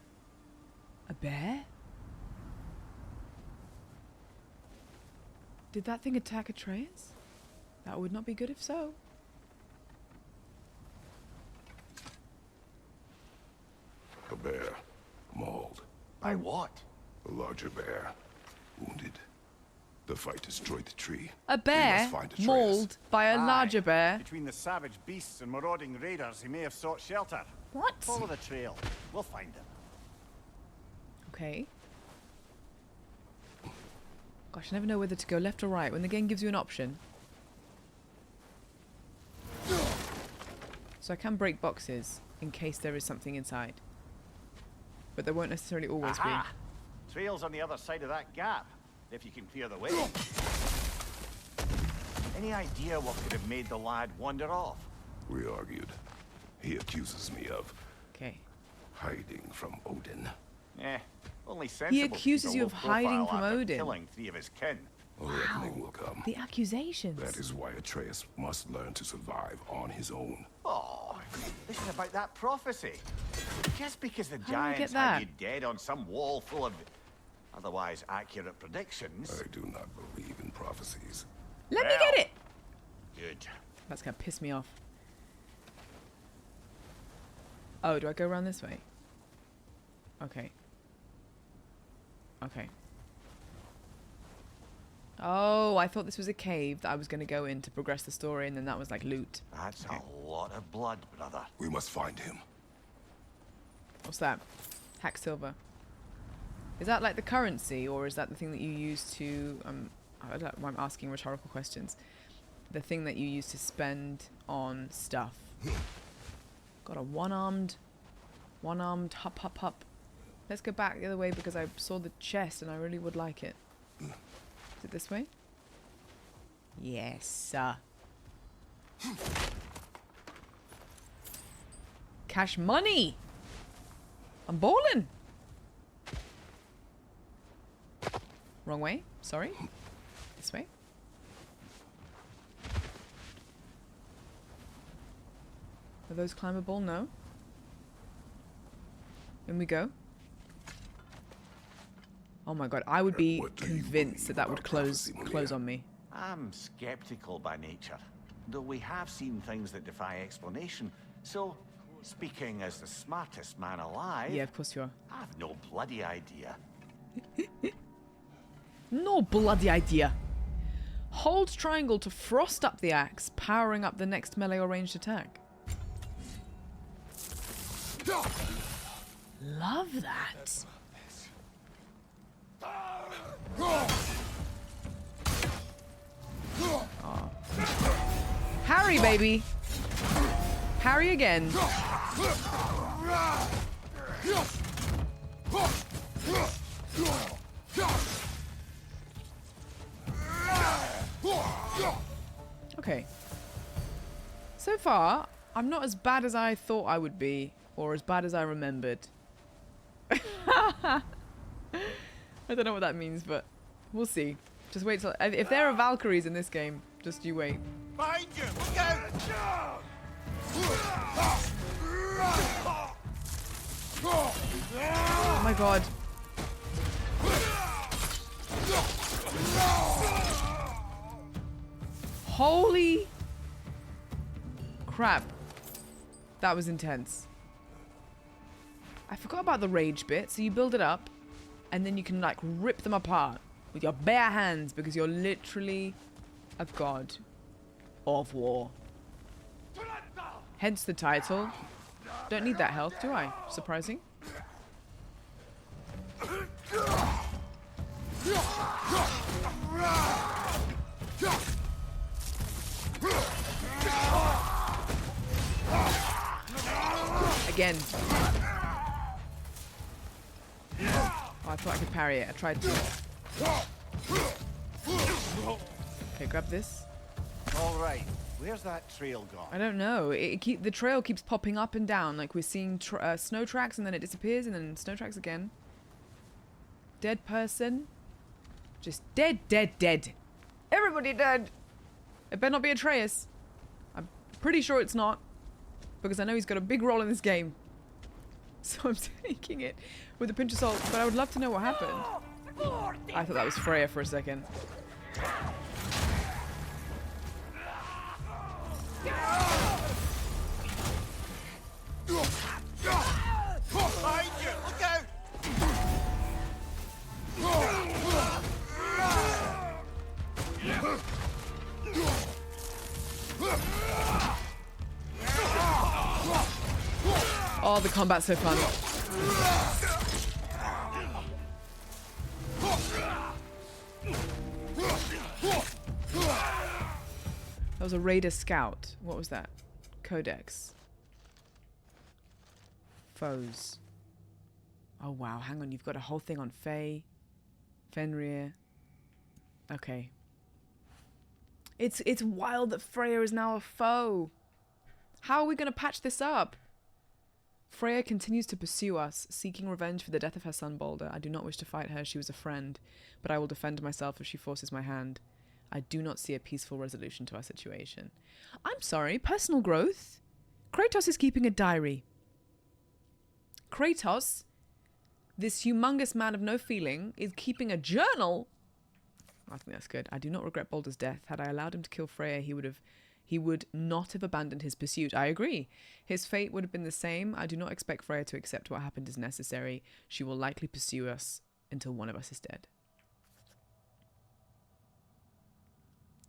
A bear? Did that thing attack Atreus? That would not be good if so. A bear. Mauled. By what? A larger bear. Wounded. The fight destroyed the tree. A We bear must find Atreus. mauled by a Aye. larger bear. Between the savage beasts and marauding raiders, he may have sought shelter. What? Follow the trail. We'll find him. Okay. Gosh, I never know whether to go left or right when the game gives you an option. So I can break boxes in case there is something inside. But there won't necessarily always Aha! Trail's on the other side of that gap, if you can clear the way. Any idea what could have made the lad wander off? We argued. He accuses me of be. Okay. hiding from Odin. Only sensible He accuses keep a you of low hiding profile from after Odin. killing 3 of his kin. A reckoning will come. The accusations. That is why Atreus must learn to survive on his own. Oh, this is about that prophecy. Just because the How do I giants get had that? you dead on some wall full of otherwise accurate predictions. I do not believe in prophecies. Let me Well. get it! Good. That's gonna piss me off. Oh, do I go around this way? Okay. Okay. Oh, I thought this was a cave that I was going to go in to progress the story, and then that was like loot. That's Okay. a lot of blood, brother. We must find him. What's that? Hack silver. Is that like the currency, or is that the thing that you use to... I don't know why I'm asking rhetorical questions. The thing that you use to spend on stuff. Got a one-armed hup hup hup. Let's go back the other way because I saw the chest and I really would like it. Is it this way? Yes. Cash money! I'm balling! Wrong way. Sorry. This way. Are those climbable? No. In we go. Oh my god, I would be What do you convinced believe that would about close prophecy, on me. I'm skeptical by nature, though we have seen things that defy explanation. So, speaking as the smartest man alive, Yeah, of course you are. I've no bloody idea. No bloody idea. Hold triangle to frost up the axe, powering up the next melee or ranged attack. Love that. Oh. Harry, baby. Harry again. Okay. So far, I'm not as bad as I thought I would be, or as bad as I remembered. I don't know what that means, but we'll see. Just wait till... If there are Valkyries in this game, just you wait. Behind you! Look out! Oh my god. Holy crap. That was intense. I forgot about the rage bit. So you build it up and then you can like rip them apart with your bare hands because you're literally a god of war. Hence the title. Don't need that health, do I? Surprising. Again. Oh, I thought I could parry it. I tried to. Okay, grab this. All right, where's that trail gone? I don't know. The trail keeps popping up and down. Like we're seeing snow tracks and then it disappears and then snow tracks again. Dead person. Just dead, dead, dead. Everybody dead. It better not be Atreus. I'm pretty sure it's not. Because I know he's got a big role in this game. So I'm taking it with a pinch of salt. But I would love to know what happened. I thought that was Freya for a second. Behind you! Look out! Oh, the combat's so fun. That was a Raider Scout. What was that? Codex. Foes. Oh wow, hang on, you've got a whole thing on Faye. Fenrir. Okay. It's wild that Freya is now a foe. How are we going to patch this up? Freya continues to pursue us, seeking revenge for the death of her son Balder. I do not wish to fight her, she was a friend, but I will defend myself if she forces my hand. I do not see a peaceful resolution to our situation. I'm sorry, personal growth? Kratos is keeping a diary. Kratos, this humongous man of no feeling, is keeping a journal? I think that's good. I do not regret Balder's death. Had I allowed him to kill Freya, he would not have abandoned his pursuit. I agree. His fate would have been the same. I do not expect Freya to accept what happened as necessary. She will likely pursue us until one of us is dead.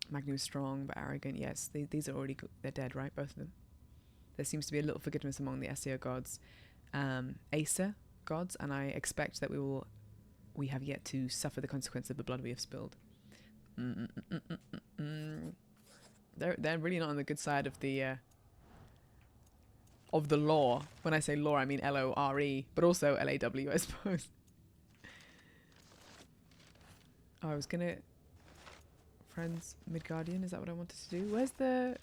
Magni was strong but arrogant. Yes, these are already they're dead, right? Both of them. There seems to be a little forgiveness among the Aesir gods, Aesir gods, and I expect that we have yet to suffer the consequence of the blood we have spilled. They're really not on the good side of the law. When I say law, I mean L-O-R-E, but also L-A-W, I suppose. Oh, I was gonna... Friends, Midgardian, is that what I wanted to do? Where's the...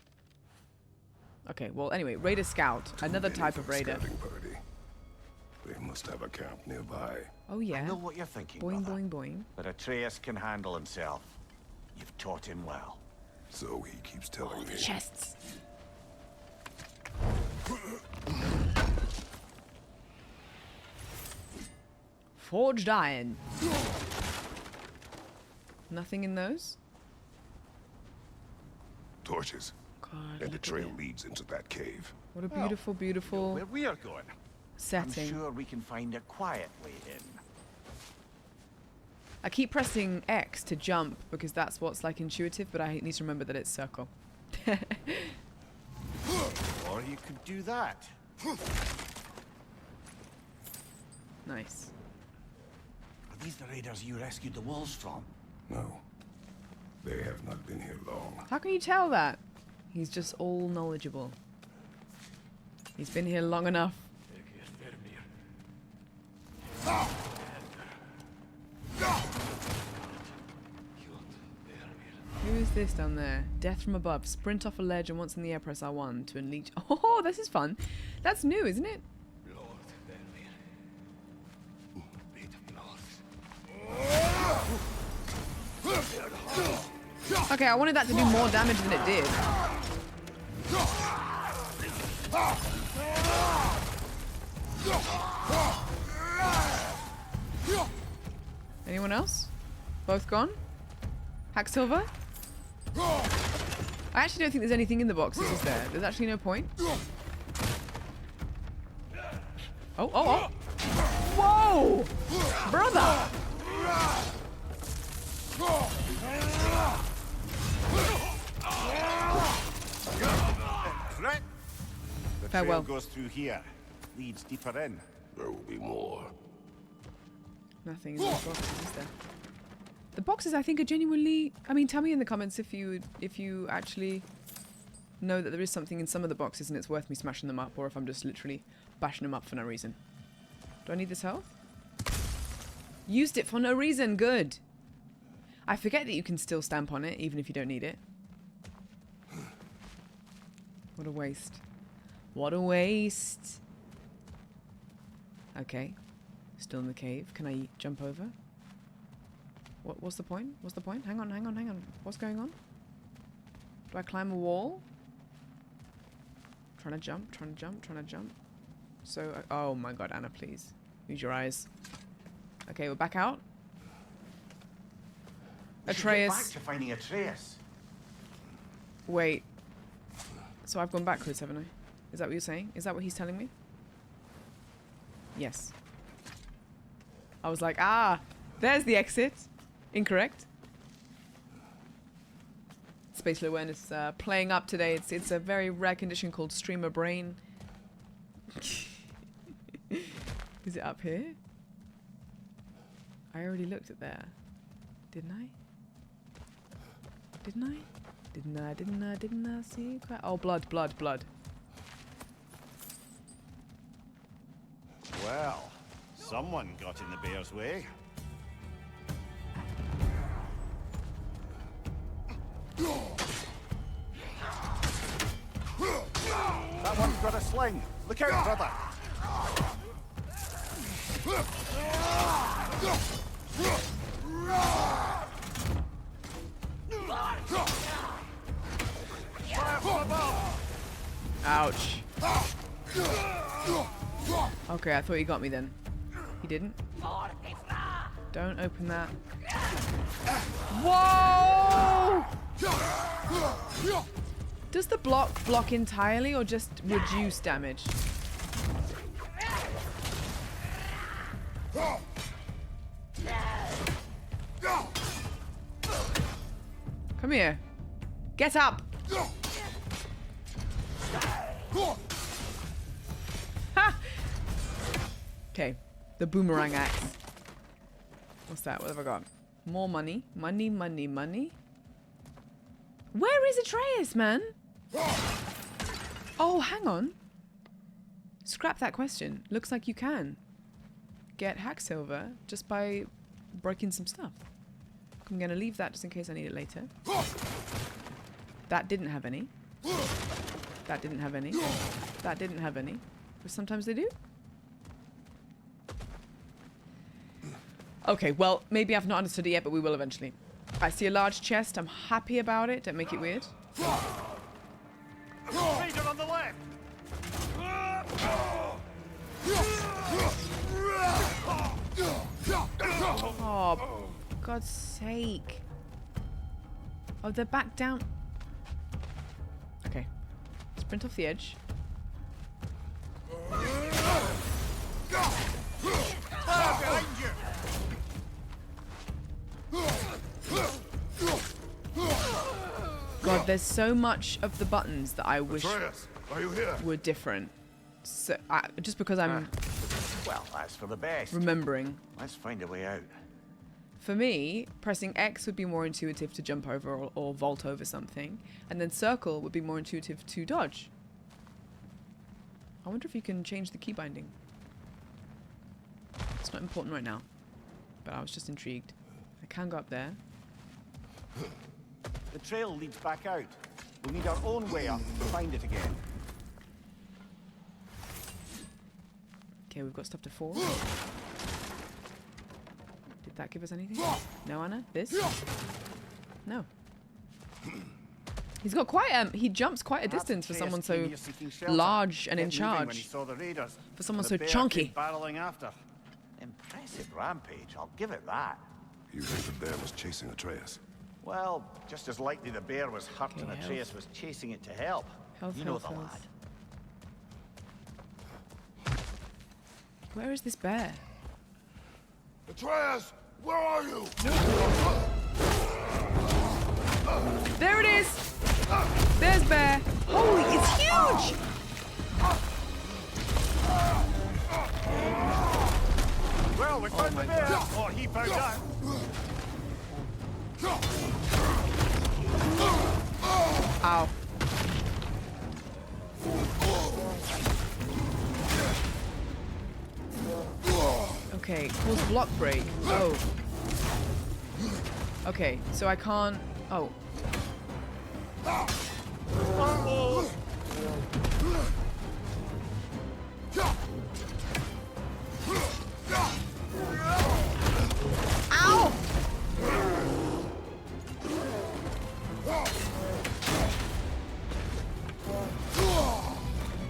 Okay, well, anyway, Raider Scout. Another type of Raider. They must have a camp nearby. Oh, yeah. I know what you're thinking, Boing, brother. boing, boing. But Atreus can handle himself. You've taught him well. So he keeps telling me. Chests. Forged iron. Nothing in those? Torches. God, And the look at trail it. leads into that cave. What a beautiful, beautiful Where we are going. setting. I'm sure we can find a quiet way in. I keep pressing X to jump because that's what's like intuitive, but I need to remember that it's circle. Or you could do that. Nice. Are these the raiders you rescued the wolves from? No. They have not been here long. How can you tell that? He's just all knowledgeable. He's been here long enough. Who is this down there? Death from above. Sprint off a ledge and once in the air press R1 to unleash. Oh, this is fun. That's new, isn't it? Okay, I wanted that to do more damage than it did. Anyone else? Both gone? Hacksilver? I actually don't think there's anything in the boxes, is there? There's actually no point. Oh, oh, oh! Whoa! Brother! Correct. The Farewell. trail goes through here. Leads deeper in. There will be more. Nothing in the boxes, is there? The boxes, I think, are genuinely... I mean, tell me in the comments if you actually know that there is something in some of the boxes and it's worth me smashing them up, or if I'm just literally bashing them up for no reason. Do I need this health? Used it for no reason. Good. I forget that you can still stamp on it, even if you don't need it. What a waste. What a waste. Okay. Still in the cave. Can I jump over? What's the point? What's the point? Hang on, hang on, hang on. What's going on? Do I climb a wall? Trying to jump, trying to jump, trying to jump. So, oh my god, Anna, please. Use your eyes. Okay, we're back out. We should get back Atreus. to finding Atreus. Wait. So I've gone backwards, haven't I? Is that what you're saying? Is that what he's telling me? Yes. I was like, ah, there's the exit. Incorrect. Spatial awareness playing up today. It's a very rare condition called streamer brain. Is it up here? I already looked at there. Didn't I? Didn't I? Didn't I see? Oh, blood. Well, someone got in the bear's way. That one's got a sling. Look out, brother. Ouch. Okay, I thought he got me then. He didn't? Don't open that. Whoa! Does the block entirely or just reduce damage? Come here. Get up! Ha! Okay, the boomerang axe. What's that? What have I got? More money. Money. Where is Atreus, man? Oh, hang on. Scrap that question. Looks like you can get hack silver just by breaking some stuff. I'm gonna leave that just in case I need it later. That didn't have any. That didn't have any. That didn't have any. But sometimes they do. Okay, well, maybe I've not understood it yet, but we will eventually. I see a large chest. I'm happy about it. Don't make it weird. Raider on the left. Oh, God's sake. Oh, they're back down. Okay. Sprint off the edge. Behind you. God, there's so much of the buttons that I wish Atreus, are you here? were different. So, just because I'm Well, that's for the best. remembering. Let's find a way out. For me, pressing X would be more intuitive to jump over or vault over something, and then circle would be more intuitive to dodge. I wonder if you can change the key binding. It's not important right now, but I was just intrigued. I can go up there. The trail leads back out. We'll need our own way up to find it again. Okay, we've got stuff to fall. Did that give us anything? No, Anna? This? No. He's got quite he jumps quite a distance for someone so large and in charge. For someone so chunky. Barreling after. Impressive rampage, I'll give it that. You think the bear was chasing Atreus? Well, just as likely the bear was hurt Okay, and health. Atreus was chasing it to help. Health, You know health, the health. lad. Where is this bear? Atreus, where are you? There it is! There's bear! Holy, it's huge! Well, we found the bear. Or he found us. Ow. Okay, cause block break. Oh. Okay, so I can't... Oh. Ow!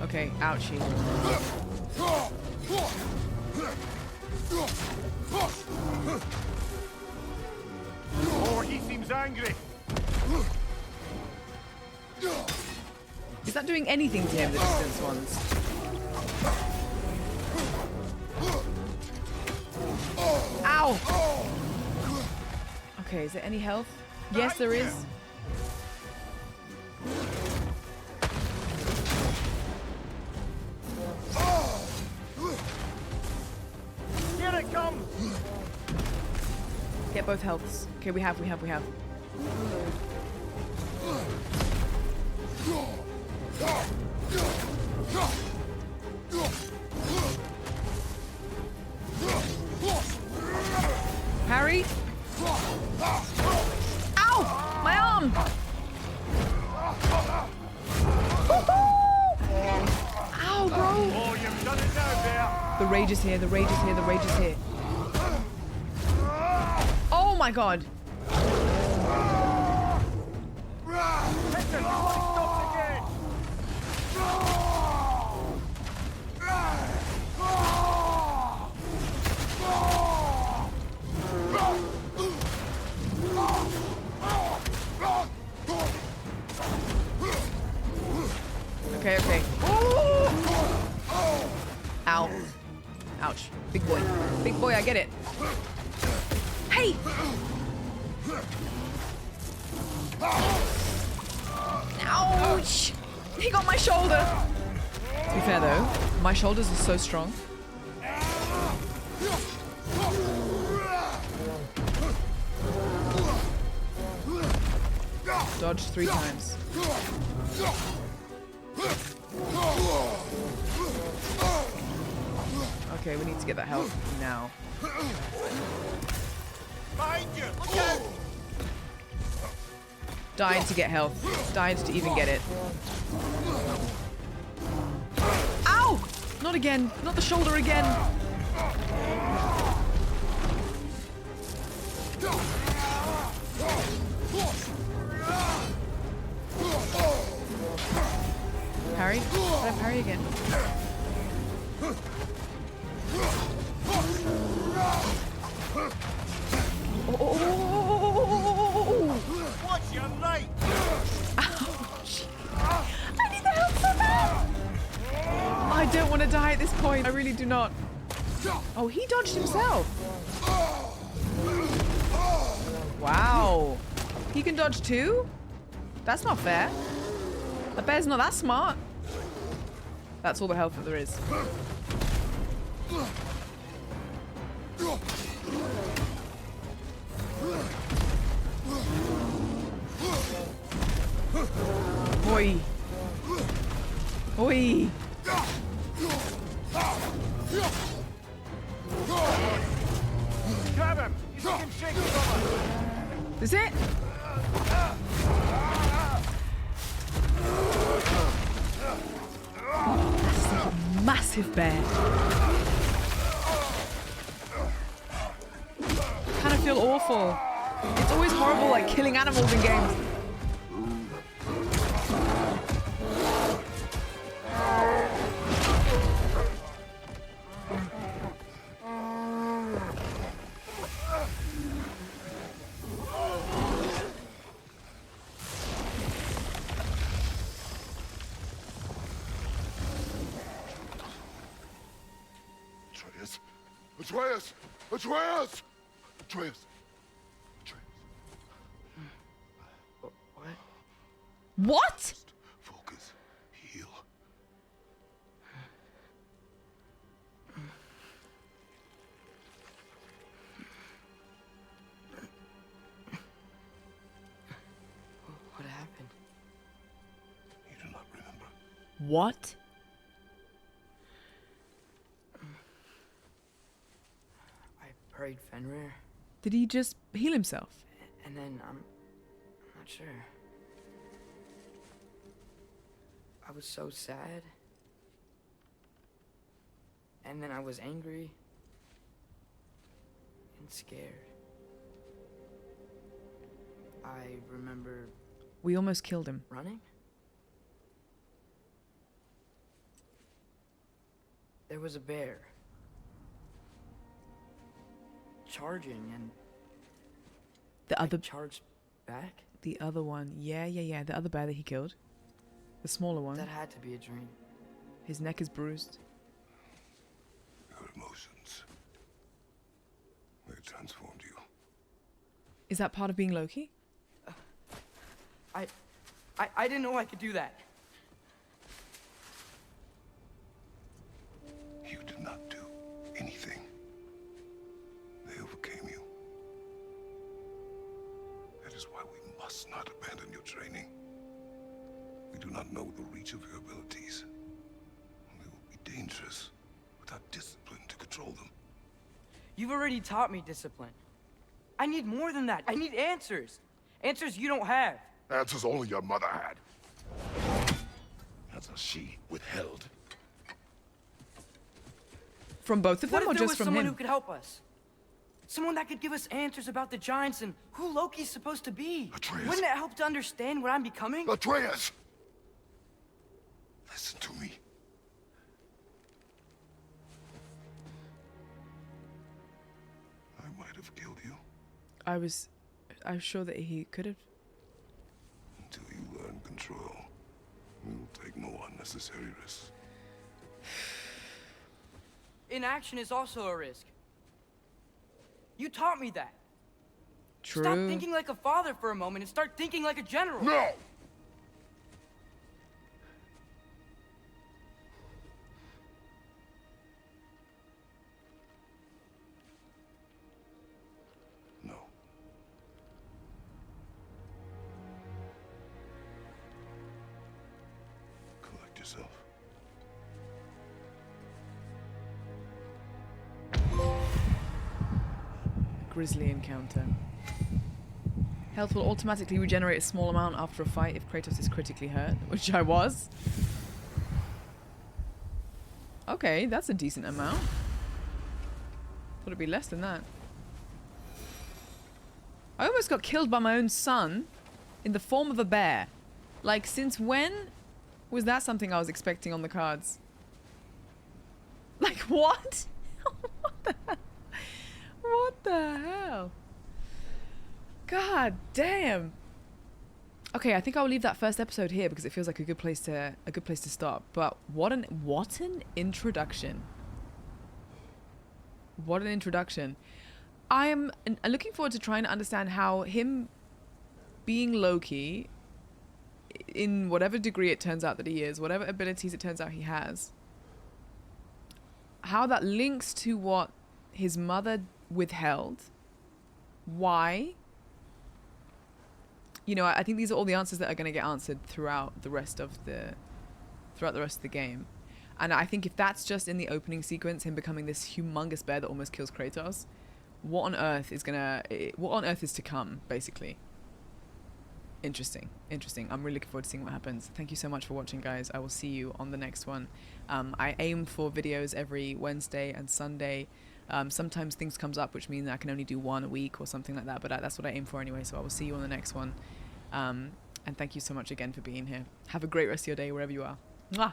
Okay, ouchie. Oh, he seems angry. Is that doing anything to him, the distance ones? Ow! Okay, is there any health? Yes, there is. Get both healths. Okay, we have. Harry! Ow! My arm! Ow, bro! Oh, you've done it now, Bear. The rage is here, the rage is here, the rage is here. Oh my god! Hector, you want to stop again? Okay, okay. Ow. Ouch. Big boy. Big boy, I get it. Hey! Ouch! He got my shoulder! To be fair though, my shoulders are so strong. Dodged 3 times. Okay, we need to get that health now. Behind you! Look out! Died to get health. Died to even get it. Ow! Not again. Not the shoulder again. Parry? Did I parry again? Oh! Watch your right! Ouch! I need the help so bad! I don't want to die at this point. I really do not. Oh, he dodged himself. Wow. He can dodge too? That's not fair. The bear's not that smart. That's all the health that there is. Oi. Oi. Grab him! You see him shaking from us! Is it? That's like a massive bear. I kind of feel awful. It's always horrible, like killing animals in games. Atreus! Atreus! Atreus! Atreus! What? Focus. Heal. What happened? You do not remember. What? I prayed Fenrir, Did he just heal himself? and then I'm not sure. I was so sad. And then I was angry and scared. I remember We almost killed him. running. There was a bear charging, and The I other charged back. the other one. Yeah. The other bear that he killed. The smaller one. That had to be a dream. His neck is bruised. Your emotions. They transformed you. Is that part of being Loki? I didn't know I could do that. You did not do anything. They overcame you. is why we must not abandon your training. We do not know the reach of your abilities. They will be dangerous without discipline to control them. You've already taught me discipline. I need more than that. I need answers. Answers you don't have. Answers only your mother had. Answers she withheld. From both of them, or What if there just was from someone him? who could help us? Someone that could give us answers about the Giants and who Loki's supposed to be. Atreus. Wouldn't it help to understand what I'm becoming? Atreus! Listen to me. I might have killed you I was sure that he could have. until you learn control. We will take no unnecessary risks. Inaction is also a risk. You taught me that. True. Stop thinking like a father for a moment and start thinking like a general. No! No. Collect yourself. Grisly encounter. Health will automatically regenerate a small amount after a fight if Kratos is critically hurt, which I was. Okay, that's a decent amount. Thought it'd be less than that. I almost got killed by my own son in the form of a bear. Like, since when was that something I was expecting on the cards? Like, what? What the hell? What the hell? God damn. Okay, I think I'll leave that first episode here because it feels like a good place to stop. But what an introduction. What an introduction. I'm looking forward to trying to understand how him being Loki, in whatever degree it turns out that he is, whatever abilities it turns out he has, how that links to what his mother withheld. Why? You know, I think these are all the answers that are going to get answered throughout the rest of the game. And I think if that's just in the opening sequence, him becoming this humongous bear that almost kills Kratos, what on earth is to come, basically? Interesting. I'm really looking forward to seeing what happens. Thank you so much for watching, guys. I will see you on the next one. I aim for videos every Wednesday and Sunday. Sometimes things comes up, which means I can only do one a week or something like that, but that's what I aim for anyway, so I will see you on the next one. And thank you so much again for being here. Have a great rest of your day wherever you are. Mwah!